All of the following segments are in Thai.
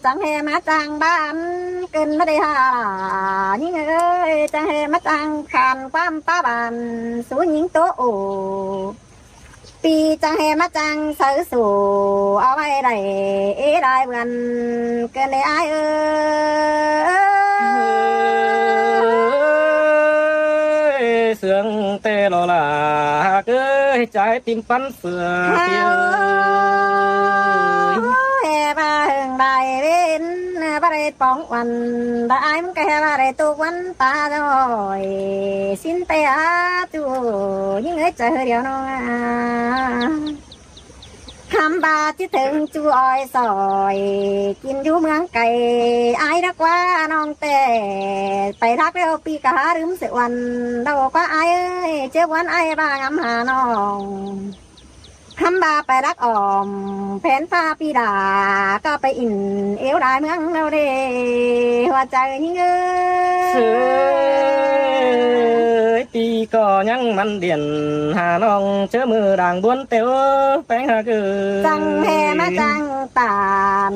จังแฮมาจังบ้านเกินมาได้หายิ่งเอ้ยจังแฮมาจังขานความป้าบ้านสู้หญิงโตโอปีจังแฮมาจังเสือสู่เอาไว้ได้ได้เบือนเกินได้อายเสืองเตลอลาเอ้ยใจติมปันเสือเตียวแห่มาหึงได้เว้นบ่ได้ป้องวันได้มันก็แห่มาได้ตุกวันตาจ้อยสิ้นไปจูยิ่งเอ้ยใจเดียวน้องคำบาที่ถึงจูอ้อยซอยกินอยู่เมืองไก่อายรักว่าน้องแต่ไปรักเร็วปีกะหาลืมเสียวันเราก็อายเจ็บวันอายบ้างหาน้องคำบาไปรักออมแผนฟ้าปีดาก็ไปอินเอวได้เมืองเราเด้หัวใจยิ่งเอ้ยปีก็ยังมันเดียนหาน้องเจอมือด่างบวนเตียวแป้งหาคือจังแห่มาจังตาน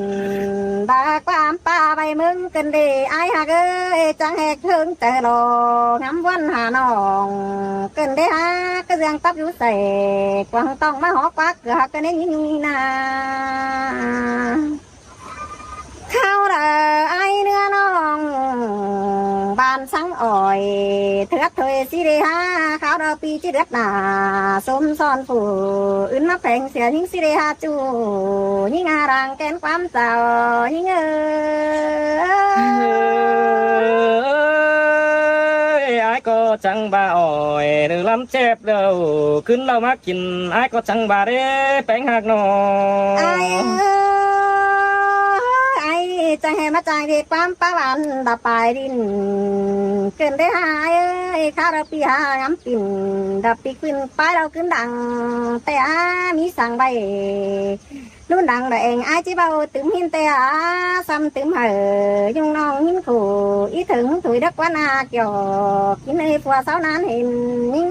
บาความป้าไปมึงกันดีไอ้หากเอ้ยจังแหกถึงเจอโลงำวันหาน้องกันได้หาก็เรื่องตับอยู่ใส่กวางต้องมาหอกวักเกือกกันนี่นาเข้าละไอ้เนื้อน้องบ้านสังอ่อยเถือดถอยสิได้หาข้าวดาวปีจิเด็ดหนาสมซ้อนผู้อื่นมาแฝงเสียยิ่งสิได้หาจูยิ่งอารางแกนความเจ้ายิ่งไอ้ก็จังบาอ่อยหรือลำเจ็บเด้อขึ้นเรามากินไอ้ก็จังบาเด้แป้งหักน้องจังแห่มาจังดีความป้าวันดาปลายดินเกินได้หายข้าเราปีหางำปิ่นดับปีขึ้นป้ายเราขึ้นดังแต่มีสั่งใบรุ่นดังแต่เองไอ้จีเบาตึมหินแต่ซ้ำตึมเหยยุ่งน้องหินขู่อีถึงถุยดักวันอาเกี่ยวกินในผัวสาวนั้นเห็นยิ่ง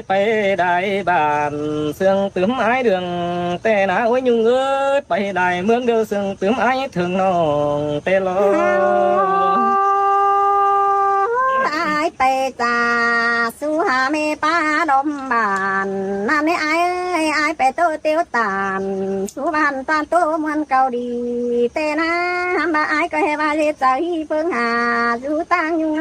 ไปได้บ้านเสื่องตืมไอ้เดืองแต่หนาโอ้ยยุ่งเอ้ยไปได้เมืองเดือเสื่องตืมไอ้ถึงน้องเตลอไอ้ไปจ่าสู้หาเมป้าดมบานนั่นนี่ไอ้ไปโตเตียวตานสู้บ้านตานโตมันเกาดีแต่นะบ้าไอ้ก็ให้บ้าเจ็บใจเพิ่งหาสู้ตั้งยุ่ง